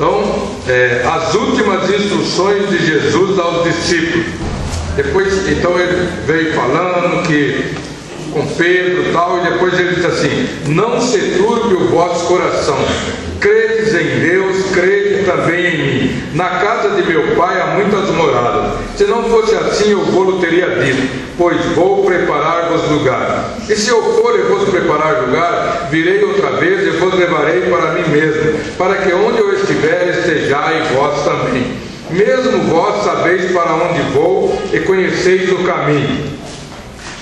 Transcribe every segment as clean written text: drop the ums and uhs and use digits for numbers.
Então, as últimas instruções de Jesus aos discípulos. Depois, então, ele veio falando que com Pedro e tal, e depois ele diz assim: não se turbe o vosso coração, credes em Deus, crede também em mim. Na casa de meu pai há muitas moradas. Se não fosse assim, eu vou-lo teria dito, pois vou preparar-vos lugar. E se eu for e vos preparar lugar, virei outra vez e vos levarei para mim mesmo, para que onde eu estiver estejais vós também. Mesmo vós sabeis para onde vou e conheceis o caminho.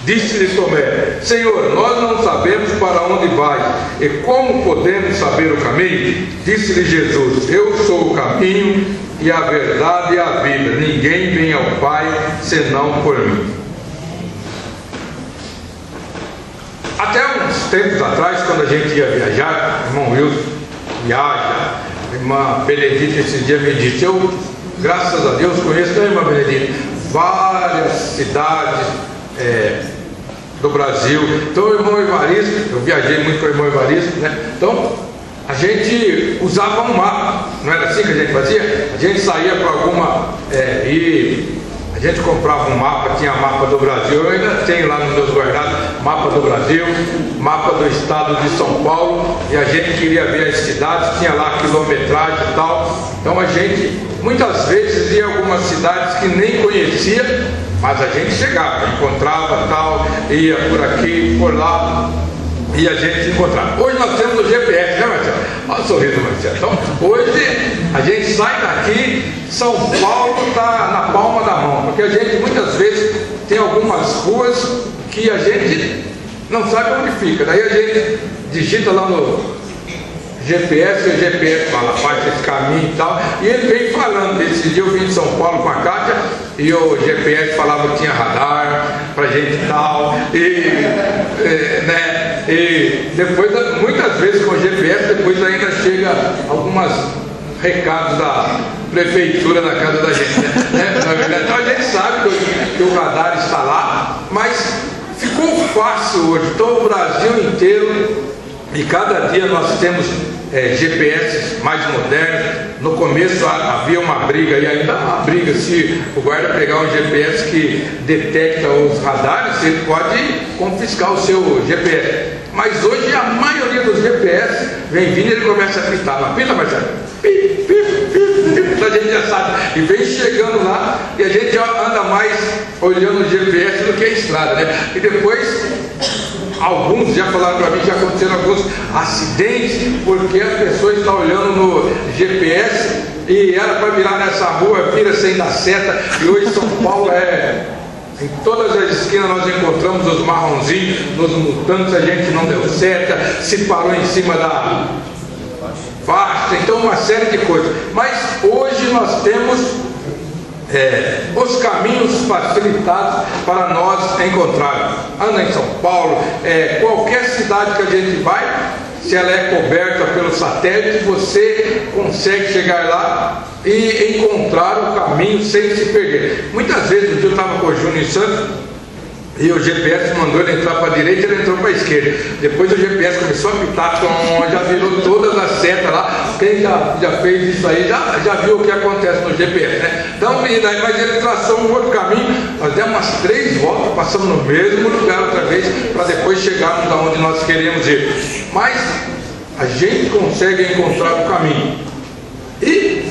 Disse-lhe Tomé: Senhor, nós não sabemos para onde vais, e como podemos saber o caminho? Disse-lhe Jesus: Eu sou o caminho e a verdade e a vida. Ninguém vem ao Pai senão por mim. Até uns tempos atrás, quando a gente ia viajar, irmão Wilson viaja, irmã Benedita esse dia me disse: eu, graças a Deus, conheço, né, irmã Benedita, várias cidades do Brasil. Então o irmão Evaristo, eu viajei muito com o irmão Evaristo, né? Então a gente usava um mapa, não era assim que a gente fazia? A gente saía para alguma e a gente comprava um mapa, tinha mapa do Brasil, eu ainda tenho lá nos meus guardados, mapa do Brasil, mapa do estado de São Paulo, e a gente queria ver as cidades, tinha lá a quilometragem e tal. Então a gente muitas vezes ia a algumas cidades que nem conhecia, mas a gente chegava, encontrava tal, ia por aqui, por lá, e a gente encontrava. Hoje nós temos o GPS, né, Marcelo? Olha o sorriso, Marcelo. Então, hoje a gente sai daqui, São Paulo está na palma da mão, porque a gente muitas vezes tem algumas ruas que a gente não sabe onde fica. Daí a gente digita lá no GPS, e o GPS fala, faz esse caminho e tal, e ele veio falando. Esse dia eu vim de São Paulo com a Kátia, e o GPS falava que tinha radar pra gente e tal, e depois, muitas vezes com o GPS, depois ainda chega algumas recados da prefeitura na casa da gente, né? Na verdade, então a gente sabe que o radar está lá, mas ficou fácil hoje. Então o Brasil inteiro, e cada dia nós temos GPS mais modernos. No começo havia uma briga, e ainda há uma briga, se o guarda pegar um GPS que detecta os radares, ele pode confiscar o seu GPS. Mas hoje a maioria dos GPS vem vindo e ele começa a apitar. Apita, Marcelo? Pip, pip, pip, pip. A gente já sabe. E vem chegando lá, e a gente já anda mais olhando o GPS do que a estrada, né? E depois, alguns já falaram para mim que já aconteceram alguns acidentes, porque a pessoa está olhando no GPS e era para virar nessa rua, vira sem dar seta. E hoje São Paulo em todas as esquinas nós encontramos os marronzinhos, nos mutantes a gente não deu seta, se parou em cima da faixa, então uma série de coisas. Mas hoje nós temos os caminhos facilitados para nós encontrarmos. Anda em São Paulo, qualquer cidade que a gente vai, se ela é coberta pelo satélite, você consegue chegar lá e encontrar o caminho sem se perder. Muitas vezes, um dia eu estava com o Júnior Santos, e o GPS mandou ele entrar para a direita, ele entrou para a esquerda. Depois o GPS começou a apitar, já virou todas as setas lá. Quem já fez isso aí já viu o que acontece no GPS, né? Então, mas ele traçou um outro caminho. Nós demos umas 3 voltas, passamos no mesmo lugar outra vez, para depois chegarmos aonde nós queremos ir. Mas a gente consegue encontrar o caminho. E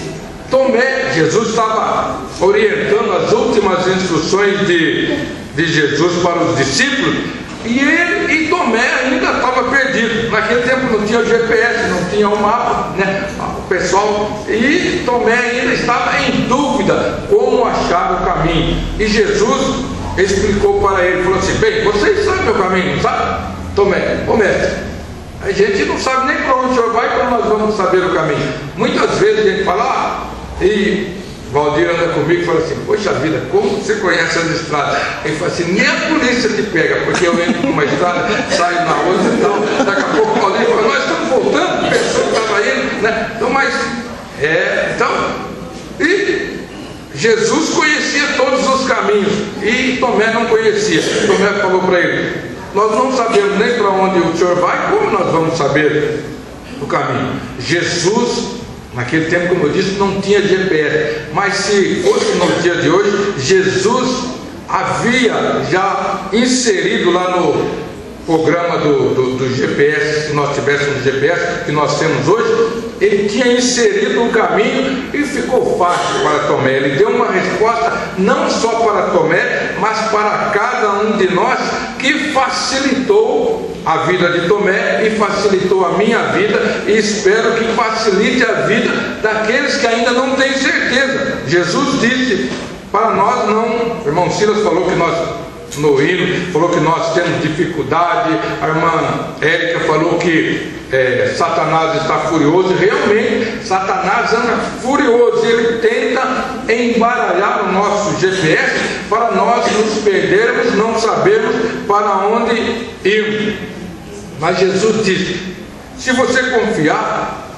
Tomé, Jesus estava orientando as últimas instruções de Jesus para os discípulos, e Tomé ainda estava perdido. Naquele tempo não tinha o GPS, não tinha o mapa, né? O pessoal, e Tomé ainda estava em dúvida como achar o caminho. E Jesus explicou para ele, falou assim: bem, vocês sabem o caminho, não sabe? Tomé, ô mestre, a gente não sabe nem para onde o senhor vai, como nós vamos saber o caminho? Muitas vezes a gente fala, e Valdir anda comigo e fala assim: poxa vida, como você conhece as estradas? Ele fala assim: nem a polícia te pega, porque eu entro numa estrada, saio na outra e tal. Daqui a pouco o Valdir fala: nós estamos voltando, a pessoa estava indo, né? Então, mas, e Jesus conhecia todos os caminhos, e Tomé não conhecia. Tomé falou para ele: nós não sabemos nem para onde o senhor vai, como nós vamos saber o caminho? Jesus Naquele tempo, como eu disse, não tinha GPS. Mas se fosse no dia de hoje, Jesus havia já inserido lá no programa do GPS, se nós tivéssemos GPS, que nós temos hoje, ele tinha inserido o caminho e ficou fácil para Tomé. Ele deu uma resposta não só para Tomé, mas para cada um de nós, que facilitou a vida de Tomé e facilitou a minha vida, e espero que facilite a vida daqueles que ainda não têm certeza. Jesus disse para nós não, o irmão Silas falou que nós, no hino, falou que nós temos dificuldade, a irmã Érica falou que Satanás está furioso. Realmente Satanás anda furioso, ele tenta embaralhar o nosso GPS para nós nos perdermos, não sabermos para onde irmos. Mas Jesus disse: se você confiar,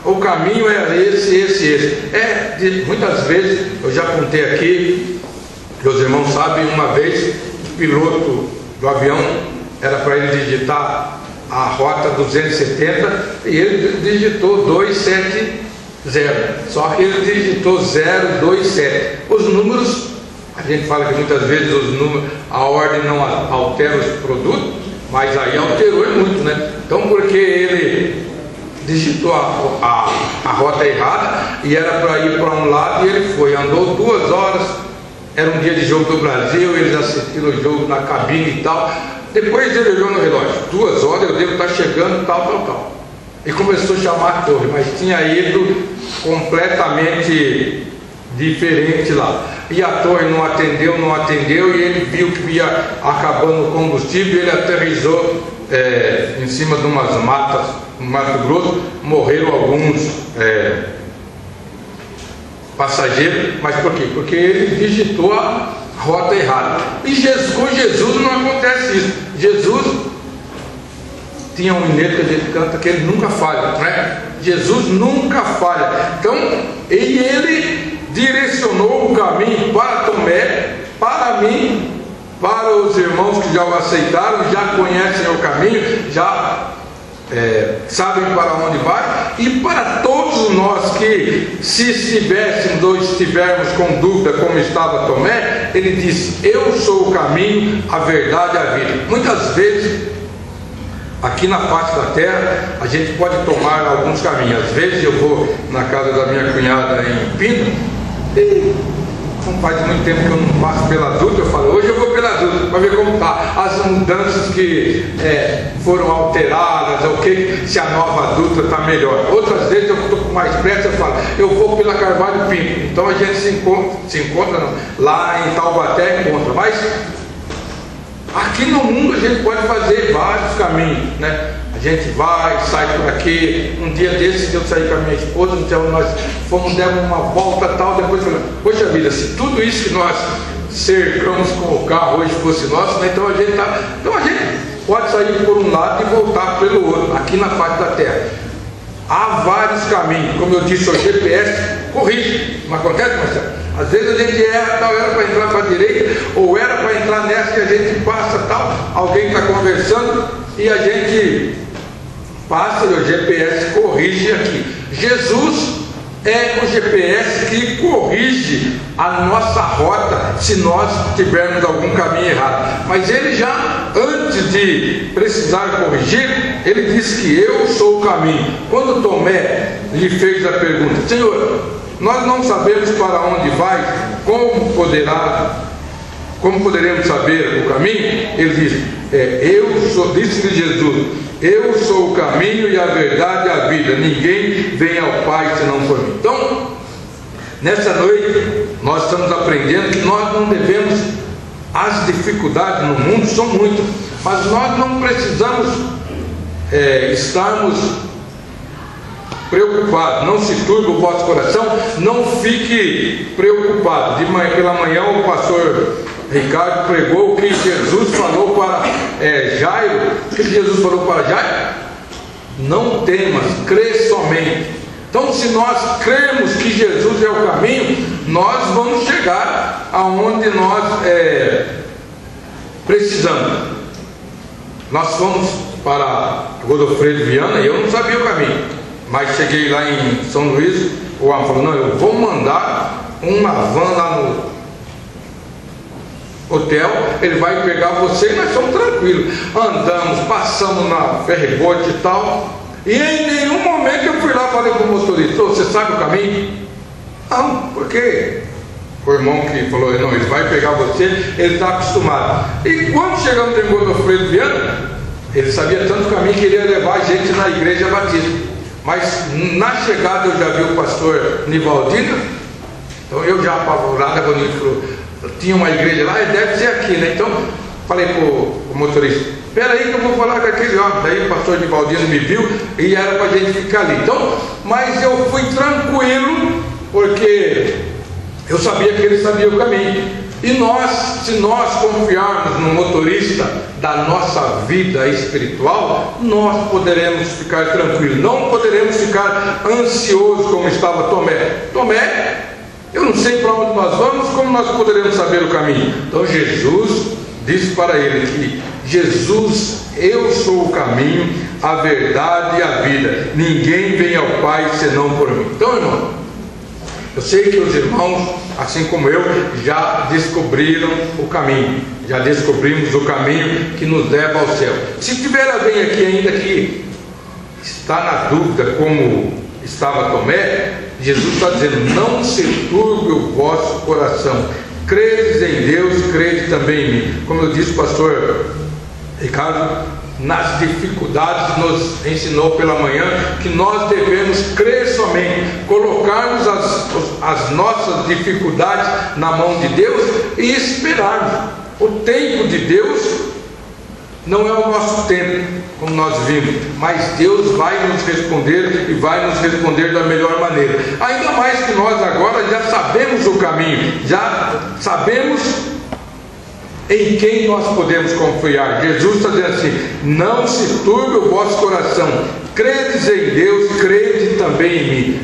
o caminho é esse. Muitas vezes, eu já contei aqui, meus irmãos sabem, uma vez o piloto do avião, era para ele digitar a rota 270 e ele digitou 270, só que ele digitou 027. Os números, a gente fala que muitas vezes os números, a ordem não altera os produtos, mas aí alterou muito, né? Então, porque ele digitou a rota errada e era para ir para um lado, e ele foi, andou 2 horas, era um dia de jogo do Brasil, eles assistiram o jogo na cabine e tal. Depois ele olhou no relógio, 2 horas, eu devo estar chegando, tal. E começou a chamar a torre, mas tinha ido completamente diferente lá. E a torre não atendeu, e ele viu que ia acabando o combustível, e ele aterrissou em cima de umas matas, no Mato Grosso. Morreram alguns passageiros, mas por quê? Porque ele digitou a rota errada. E com Jesus não acontece isso. Jesus tinha um mineiro que a gente canta que ele nunca falha, né? Jesus nunca falha. Então, ele direcionou o caminho para Tomé, para mim, para os irmãos que já o aceitaram, já conhecem o caminho, já sabem para onde vai, e para todos nós que, se estivéssemos ou estivermos com dúvida, como estava Tomé, ele disse: eu sou o caminho, a verdade e a vida. Muitas vezes aqui na face da terra a gente pode tomar alguns caminhos. Às vezes eu vou na casa da minha cunhada em Pinto, e não faz muito tempo que eu não passo pela Dutra. Eu falo: hoje eu vou pela Dutra para ver como está as mudanças que foram alteradas, ou se a nova Dutra está melhor. Outras vezes eu estou com mais pressa, eu falo: eu vou pela Carvalho Pinto. Então a gente se encontra não, lá em Taubaté, encontra. Mas aqui no mundo a gente pode fazer vários caminhos, né? A gente vai, sai por aqui. Um dia desses eu saí com a minha esposa, então nós fomos, demos uma volta tal, depois falamos: poxa vida, se tudo isso que nós cercamos com o carro hoje fosse nosso, né? Então a gente pode sair por um lado e voltar pelo outro, aqui na face da terra. Há vários caminhos, como eu disse, o GPS corrige. Não acontece, Marcelo? Às vezes a gente erra, tal, era para entrar para a direita, ou era para entrar nessa que a gente passa, tal, alguém está conversando e a gente passa e o GPS corrige aqui. Jesus é o GPS que corrige a nossa rota se nós tivermos algum caminho errado. Mas ele já, antes de precisar corrigir, ele disse que eu sou o caminho. Quando Tomé lhe fez a pergunta: Senhor, nós não sabemos para onde vai, como poderemos saber o caminho? Ele disse: disse-lhe Jesus: eu sou o caminho e a verdade e a vida, ninguém vem ao Pai senão por mim. Então, nessa noite, nós estamos aprendendo que nós não devemos, as dificuldades no mundo são muitas, mas nós não precisamos estarmos preocupados. Não se turbe o vosso coração, não fique preocupado. Pela manhã o pastor Ricardo pregou que Jesus falou para Jairo. O que Jesus falou para Jairo? Não temas, crê somente. Então, se nós cremos que Jesus é o caminho, nós vamos chegar aonde nós precisamos. Nós fomos para Godofredo Viana e eu não sabia o caminho. mas cheguei lá em São Luís, o homem falou, não, eu vou mandar uma van lá no hotel, ele vai pegar você e nós somos tranquilos. Andamos, passamos na ferryboat e tal, e em nenhum momento eu fui lá e falei para o motorista, você sabe o caminho? Não, porque o irmão que falou, não, ele vai pegar você, ele está acostumado. E quando chegamos em Godofredo Viana, ele sabia tanto o caminho que ele ia levar a gente na igreja batista. Mas na chegada eu já vi o pastor Nivaldino, então eu já apavorado, quando ele falou, tinha uma igreja lá, e deve ser aqui, né? Então falei para o motorista, espera aí que eu vou falar com aquele homem. Daí o pastor Nivaldino me viu e era para a gente ficar ali. Então, mas eu fui tranquilo, porque eu sabia que ele sabia o caminho. E nós, se nós confiarmos no motorista da nossa vida espiritual, nós poderemos ficar tranquilos, não poderemos ficar ansiosos como estava Tomé. Tomé, eu não sei para onde nós vamos, como nós poderemos saber o caminho? Então Jesus disse para ele que Jesus, eu sou o caminho, a verdade e a vida, ninguém vem ao Pai senão por mim. Então, irmão, eu sei que os irmãos, assim como eu, já descobriram o caminho, já descobrimos o caminho que nos leva ao céu. Se tiver alguém aqui ainda que está na dúvida, como estava Tomé, Jesus está dizendo, não se turbe o vosso coração, credes em Deus, crede também em mim. Como eu disse o pastor Ricardo, nas dificuldades nos ensinou pela manhã que nós devemos crer somente, colocarmos as nossas dificuldades na mão de Deus e esperarmos. O tempo de Deus não é o nosso tempo, como nós vimos, mas Deus vai nos responder e vai nos responder da melhor maneira. Ainda mais que nós agora já sabemos o caminho, já sabemos em quem nós podemos confiar. Jesus está dizendo assim, não se turbe o vosso coração, credes em Deus, crede também em mim.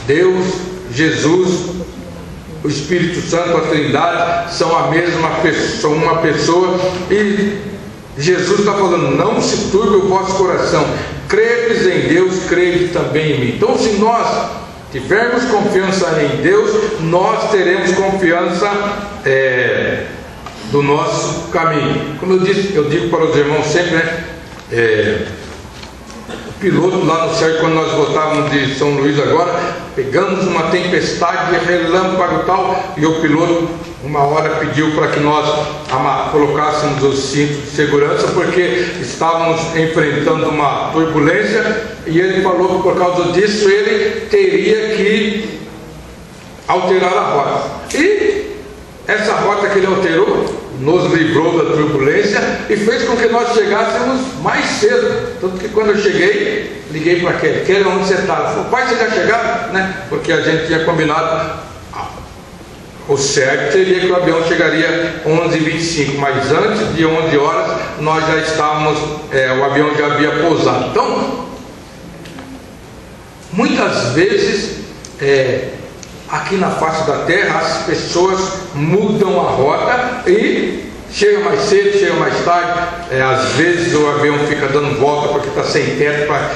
Deus, Jesus, o Espírito Santo, a Trindade são a mesma pessoa, são uma pessoa, e Jesus está falando, não se turbe o vosso coração, credes em Deus, crede também em mim. Então, se nós tivermos confiança em Deus, nós teremos confiança do nosso caminho. Como eu disse, eu digo para os irmãos sempre, né? O piloto lá no céu, quando nós voltávamos de São Luís agora, pegamos uma tempestade, relâmpago e tal, e o piloto uma hora pediu para que nós colocássemos os cintos de segurança, porque estávamos enfrentando uma turbulência, e ele falou que por causa disso ele teria que alterar a rota. E essa rota que ele alterou nos livrou da turbulência e fez com que nós chegássemos mais cedo. Tanto que quando eu cheguei, liguei para aquele, onde você está? Ele falou, pai, você já chegaram? Né? Porque a gente tinha combinado, o certo seria que o avião chegaria 11h25, mas antes de 11 horas nós já estávamos, o avião já havia pousado. Então, muitas vezes, aqui na face da terra, as pessoas mudam a rota e chega mais cedo, chega mais tarde. Às vezes o avião fica dando volta porque está sem teto para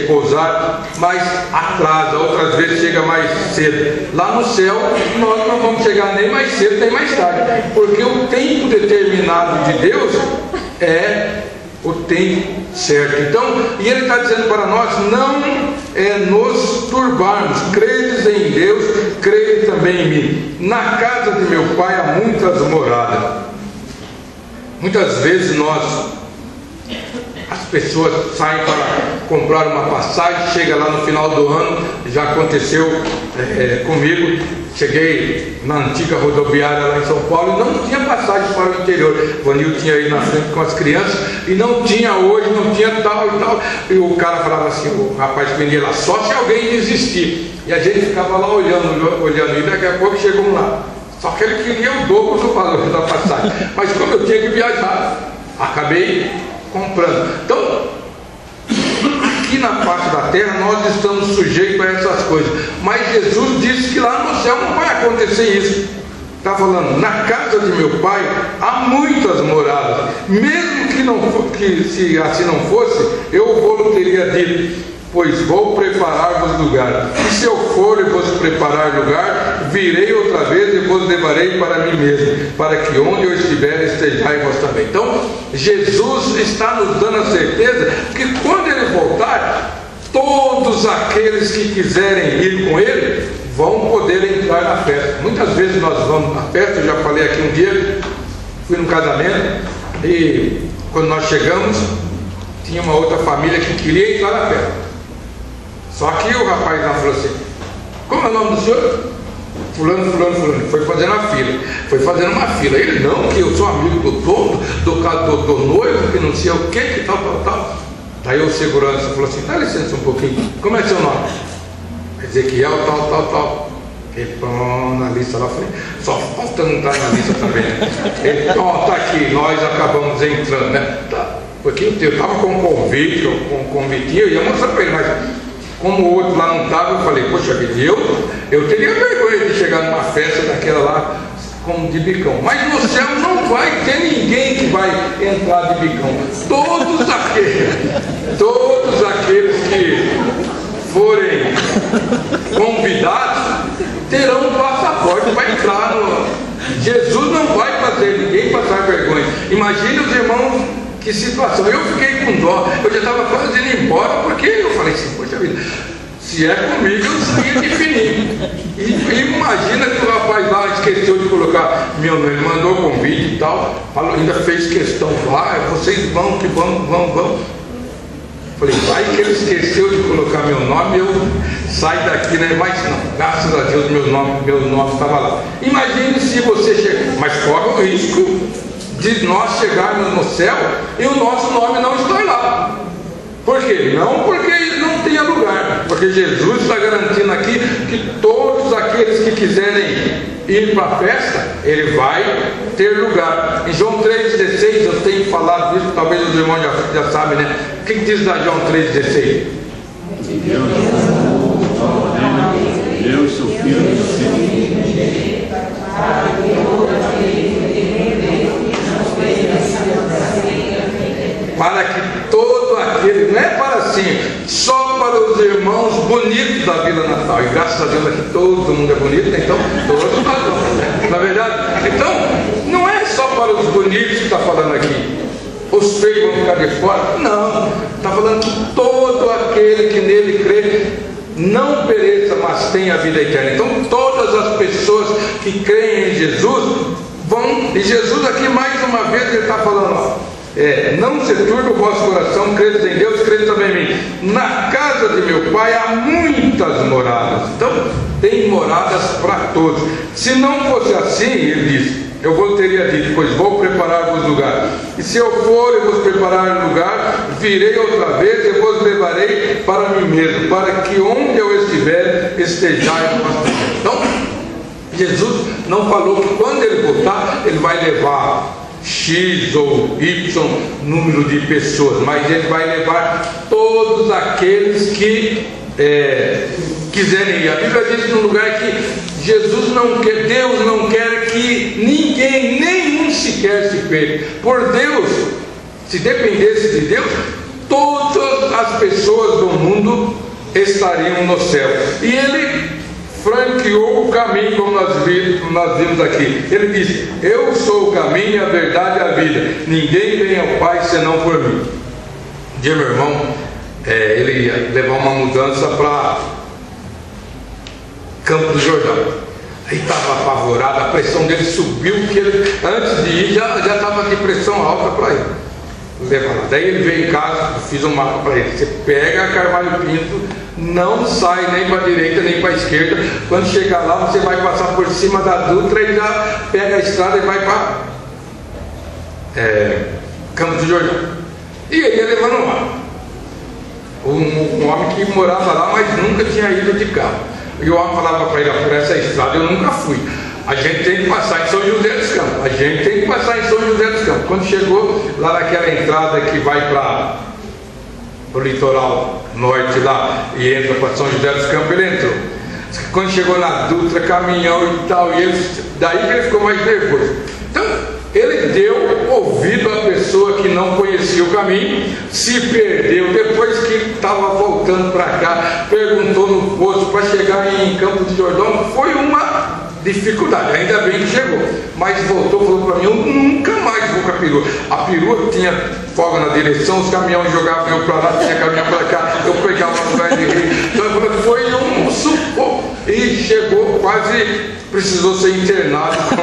pousar, mas atrasa, outras vezes chega mais cedo. Lá no céu nós não vamos chegar nem mais cedo nem mais tarde, porque o tempo determinado de Deus é o tempo certo. Então, e ele está dizendo para nós não nos turbarmos, credes em Deus, crede também em mim. Na casa de meu pai há muitas moradas. Muitas vezes as pessoas saem para comprar uma passagem, chega lá no final do ano, já aconteceu comigo, cheguei na antiga rodoviária lá em São Paulo e não tinha passagem para o interior. O Vanil tinha aí na frente com as crianças e não tinha hoje, não tinha tal e tal. E o cara falava assim, o rapaz que vendia lá, só se alguém desistir. E a gente ficava lá olhando, e daqui a pouco chegamos lá. Só que ele queria o dobro do valor da passagem. Mas como eu tinha que viajar, acabei comprando. Então, aqui na face da terra nós estamos sujeitos a essas coisas. Mas Jesus disse que lá no céu não vai acontecer isso. Está falando, na casa de meu pai há muitas moradas. Mesmo que se assim não fosse, eu vou teria dito. pois vou preparar-vos lugar. E se eu for e vos preparar lugar, virei outra vez e vos levarei para mim mesmo, para que onde eu estiver estejais vós também. Então, Jesus está nos dando a certeza que quando Ele voltar, todos aqueles que quiserem ir com Ele vão poder entrar na festa. Muitas vezes nós vamos na festa, eu já falei aqui um dia, fui num casamento e quando nós chegamos, tinha uma outra família que queria entrar na festa. Só que o rapaz lá falou assim: como é o nome do senhor? Fulano, fulano, fulano. Foi fazendo a fila. Foi fazendo uma fila. Ele: não, que eu sou amigo do dono, do noivo, que não sei o que tal, tal, tal. Daí o segurança falou assim: dá licença um pouquinho. Como é seu nome? Ezequiel, tal, tal, tal. Ele pô, na lista lá, falei: só falta não estar na lista também. Ele: ó, tá aqui, nós acabamos entrando, né? Tá. Porque eu estava com um convite, com um convitinho, eu ia mostrar para ele, mas como o outro lá não estava, eu falei: poxa vida, eu teria vergonha de chegar numa festa daquela lá como de bicão. Mas no céu não vai ter ninguém que vai entrar de bicão. Todos aqueles que forem convidados terão um passaporte para entrar no... Jesus não vai fazer ninguém passar vergonha. Imagine os irmãos, que situação. Eu fiquei com dó, eu já estava quase indo embora, porque eu falei assim: poxa vida, se é comigo eu saía de fininho. E imagina que o rapaz lá esqueceu de colocar meu nome, ele mandou convite e tal, falou, ainda fez questão: vocês vão, que vão. Falei: vai que ele esqueceu de colocar meu nome, eu saio daqui, né? Mas não, graças a Deus meu nome estava lá. Imagine se você chega, mas corre o risco de nós chegarmos no céu e o nosso nome não estar lá. Por quê? Não porque não tenha lugar, porque Jesus está garantindo aqui que todos aqueles que quiserem ir para a festa, Ele vai ter lugar. Em João 3,16, eu tenho falado isso, talvez os irmãos já sabem, né? O que diz lá João 3,16? Deus, seu Filho, para que todo aquele, não é para assim, só para os irmãos bonitos da Vila Natal, e graças a Deus aqui todo mundo é bonito, então todos nós vamos, né? Na verdade, então não é só para os bonitos que está falando aqui, os feios vão ficar de fora, não, está falando que todo aquele que nele crê não pereça, mas tenha a vida eterna. Então todas as pessoas que creem em Jesus vão, e Jesus aqui mais uma vez ele está falando, ó, não se turbe o vosso coração, credes em Deus, credes também em mim. Na casa de meu pai há muitas moradas. Então tem moradas para todos. Se não fosse assim, ele diz, eu teria dito: pois vou preparar-vos lugar. E se eu for e vos preparar lugar, virei outra vez e vos levarei para mim mesmo, para que onde eu estiver, estejais vós também. Então Jesus não falou que quando ele voltar, ele vai levar X ou Y número de pessoas, mas ele vai levar todos aqueles que quiserem ir. A Bíblia diz num lugar que Jesus não quer, Deus não quer que ninguém, nenhum sequer se perca. Por Deus, se dependesse de Deus, todas as pessoas do mundo estariam no céu. E ele franqueou o caminho, como nós vimos aqui. Ele disse: eu sou o caminho, a verdade e a vida. Ninguém vem ao Pai senão por mim. Um dia meu irmão, ele ia levar uma mudança para Campo do Jordão. Aí estava apavorado, a pressão dele subiu, que ele, antes de ir, já estava de pressão alta para ir. Daí ele veio em casa, eu fiz um mapa para ele: você pega a Carvalho Pinto, não sai nem para a direita nem para a esquerda. Quando chegar lá, você vai passar por cima da Dutra e já pega a estrada e vai para Campos do Jordão. E ele ia levando o mapa. Um homem que morava lá, mas nunca tinha ido de carro. E o homem falava para ele: por essa estrada eu nunca fui. A gente tem que passar em São José dos Campos. A gente tem que passar em São José dos Campos. Quando chegou lá naquela entrada que vai para o litoral norte lá e entra para São José dos Campos, ele entrou. Quando chegou na Dutra, caminhão e tal, e daí que ele ficou mais nervoso. Então, Ele deu ouvido à pessoa que não conhecia o caminho, se perdeu, depois que estava voltando para cá, perguntou no posto para chegar em Campos do Jordão, foi uma dificuldade, ainda bem que chegou, mas voltou e falou para mim: eu nunca mais vou com a perua. A perua tinha folga na direção, os caminhões jogavam eu para lá, tinha caminhão para cá, eu pegava no lugar de rio, então foi um sufoco, e chegou, quase precisou ser internado com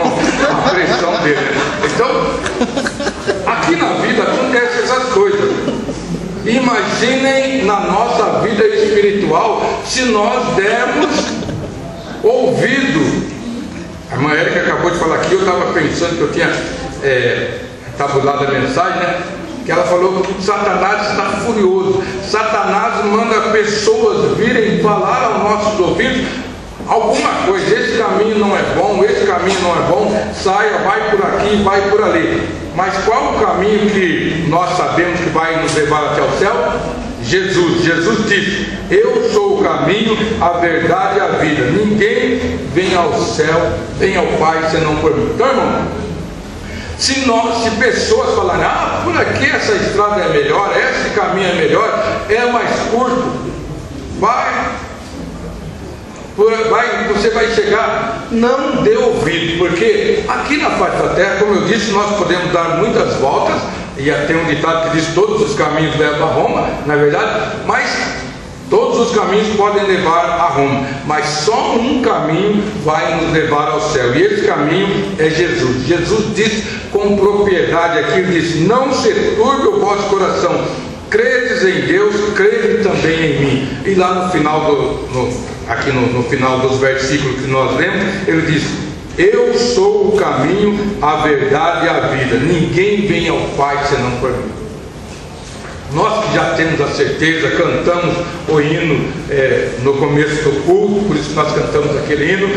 a pressão dele. Então, aqui na vida acontecem essas coisas. Imaginem na nossa vida espiritual se nós dermos ouvido. A irmã Érica acabou de falar aqui, eu estava pensando que eu tinha tabulado a mensagem, né? Que ela falou que Satanás está furioso. Satanás manda pessoas virem falar aos nossos ouvidos alguma coisa: esse caminho não é bom, esse caminho não é bom, saia, vai por aqui, vai por ali. Mas qual o caminho que nós sabemos que vai nos levar até o céu? Jesus. Jesus disse: eu sou o caminho, a verdade e a vida. Ninguém vem ao céu, vem ao Pai senão por mim. Então, irmão, se pessoas falarem: ah, por aqui essa estrada é melhor, esse caminho é melhor, é mais curto, você vai chegar, não dê ouvido, porque aqui na face da terra, como eu disse, nós podemos dar muitas voltas, e tem um ditado que diz: todos os caminhos levam a Roma, na verdade, mas todos os caminhos podem levar a Roma, mas só um caminho vai nos levar ao céu, e esse caminho é Jesus. Jesus disse com propriedade aqui, ele disse: não se turbe o vosso coração, credes em Deus, crede também em mim. E lá no final aqui no final dos versículos que nós lemos, ele diz: eu sou o caminho, a verdade e a vida, ninguém vem ao Pai senão por mim. Nós que já temos a certeza, cantamos o hino no começo do culto, por isso que nós cantamos aquele hino,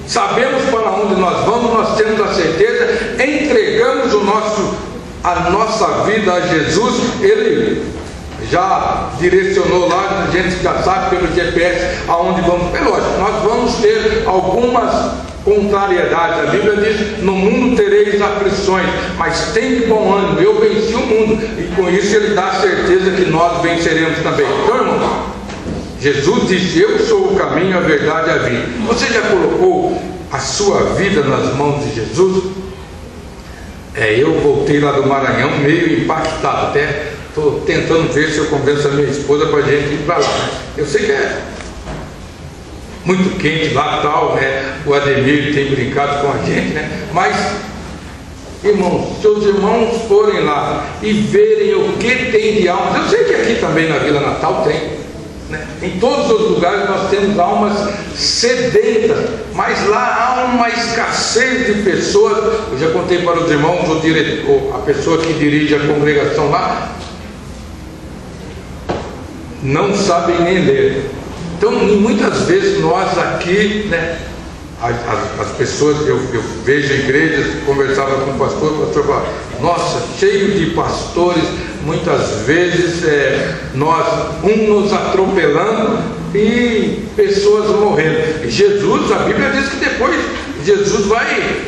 sabemos para onde nós vamos, nós temos a certeza, entregamos a nossa vida a Jesus, Ele já direcionou lá, a gente já sabe pelo GPS aonde vamos. É lógico, nós vamos ter algumas contrariedades. A Bíblia diz: no mundo tereis aflições, mas tem de bom ânimo, eu venci o mundo, e com isso Ele dá certeza que nós venceremos também. Então, irmão, Jesus disse: eu sou o caminho, a verdade e a vida. Você já colocou a sua vida nas mãos de Jesus? Eu voltei lá do Maranhão meio impactado, até estou tentando ver se eu convenço a minha esposa para a gente ir para lá, né? Eu sei que é muito quente lá, tal, né? O Ademir tem brincado com a gente, né? Mas, irmãos, se os irmãos forem lá e verem o que tem de almas, eu sei que aqui também na Vila Natal tem, né? Em todos os lugares nós temos almas sedentas, mas lá há uma escassez de pessoas. Eu já contei para os irmãos, a pessoa que dirige a congregação lá não sabem nem ler. Então, muitas vezes nós aqui, né, as pessoas, eu vejo igrejas, conversava com o pastor falava: nossa, cheio de pastores, muitas vezes nos atropelando e pessoas morrendo. E Jesus, a Bíblia diz que depois Jesus vai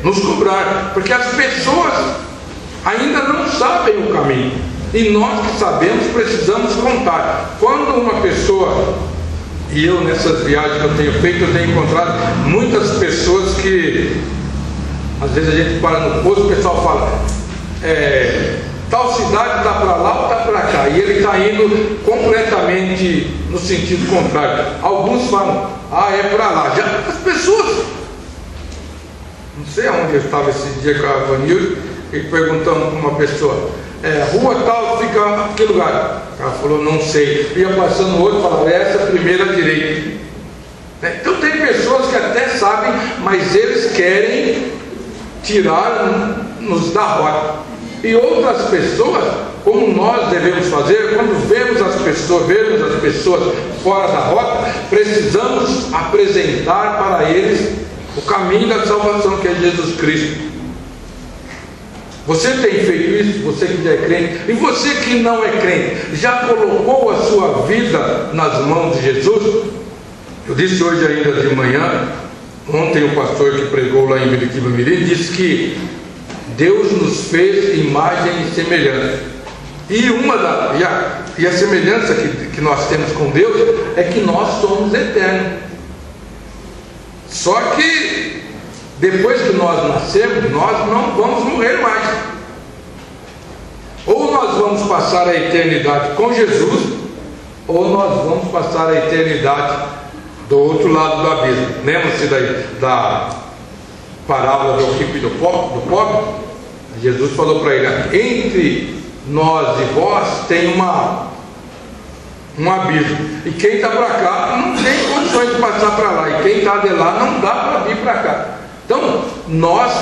nos cobrar, porque as pessoas ainda não sabem o caminho. E nós que sabemos precisamos contar. Quando uma pessoa, e eu nessas viagens que eu tenho feito, eu tenho encontrado muitas pessoas que às vezes a gente para no posto, o pessoal fala: tal cidade está para lá ou está para cá, e ele está indo completamente no sentido contrário. Alguns falam: é para lá. Já as pessoas, não sei aonde eu estava esse dia com a Vanil, e perguntando para uma pessoa: rua tal fica que lugar? Ela falou: não sei. Ia passando o outro, falava: essa é a primeira direita. Então tem pessoas que até sabem, mas eles querem tirar-nos da rota. E outras pessoas, como nós devemos fazer, quando vemos as pessoas fora da rota, precisamos apresentar para eles o caminho da salvação, que é Jesus Cristo. Você tem feito isso? Você que já é crente, e você que não é crente, já colocou a sua vida nas mãos de Jesus? Eu disse hoje ainda de manhã Ontem o pastor que pregou lá em Biritiba Mirim disse que Deus nos fez imagem e semelhança. E a semelhança que nós temos com Deus é que nós somos eternos. Só que depois que nós nascemos, nós não vamos morrer mais. Ou nós vamos passar a eternidade com Jesus, ou nós vamos passar a eternidade do outro lado do abismo. Lembra-se da parábola do rico e do pobre? Jesus falou para ele: entre nós e vós tem um abismo, e quem está para cá não tem condições de passar para lá, e quem está de lá não dá para vir para cá. Então nós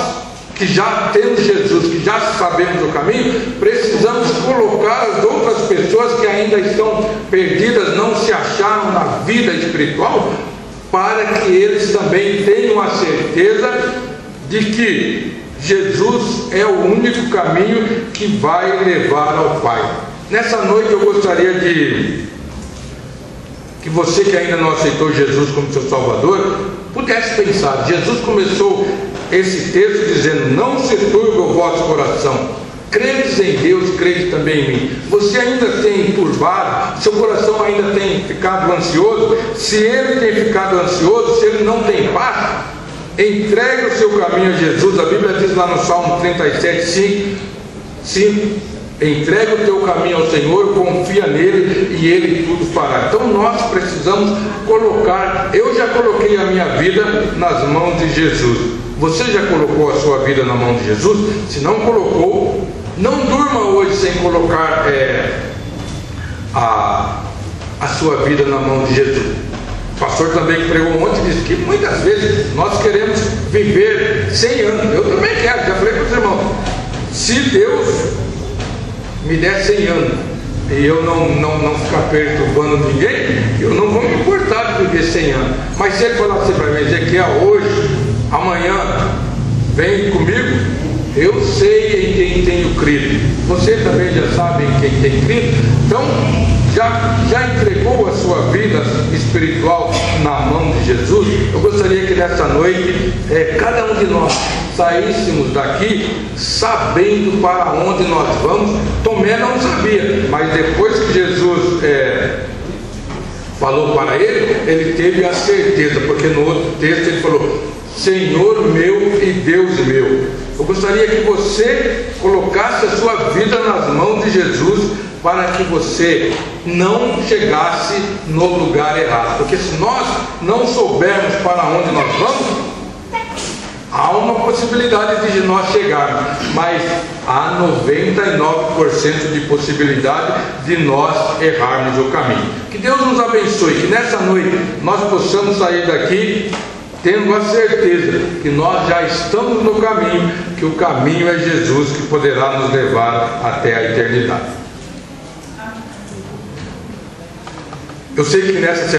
que já temos Jesus, que já sabemos o caminho, precisamos colocar as outras pessoas que ainda estão perdidas, não se acharam na vida espiritual, para que eles também tenham a certeza de que Jesus é o único caminho que vai levar ao Pai. Nessa noite eu gostaria de que você que ainda não aceitou Jesus como seu Salvador, pudesse pensar. Jesus começou esse texto dizendo: não se turbe o vosso coração, credes em Deus, credes também em mim. Você ainda tem turbado, seu coração ainda tem ficado ansioso? Se ele tem ficado ansioso, se ele não tem paz, entregue o seu caminho a Jesus. A Bíblia diz lá no Salmo 37, 5: entrega o teu caminho ao Senhor, confia nele e ele tudo fará. Então nós precisamos colocar, eu já coloquei a minha vida nas mãos de Jesus. Você já colocou a sua vida na mão de Jesus? Se não colocou, não durma hoje sem colocar a sua vida na mão de Jesus. O pastor também que pregou ontem disse que muitas vezes nós queremos viver 100 anos. Eu também quero, já falei para os irmãos: se Deus me der 100 anos e eu não ficar perturbando ninguém, eu não vou me importar de viver 100 anos. Mas se ele falar assim para mim: Ezequiel, hoje, amanhã, vem comigo, eu sei em quem tenho crido. Você também já sabe em quem tem crido. Então já entregou a sua vida espiritual na mão de Jesus? Eu gostaria que nessa noite cada um de nós saíssemos daqui sabendo para onde nós vamos. Tomé não sabia, mas depois que Jesus falou para ele teve a certeza, porque no outro texto ele falou: Senhor meu e Deus meu. Eu gostaria que você colocasse a sua vida nas mãos de Jesus, para que você não chegasse no lugar errado. Porque se nós não soubermos para onde nós vamos, há uma possibilidade de nós chegarmos, mas há 99% de possibilidade de nós errarmos o caminho. Que Deus nos abençoe, que nessa noite nós possamos sair daqui tendo a certeza que nós já estamos no caminho, que o caminho é Jesus, que poderá nos levar até a eternidade. Eu sei que nessa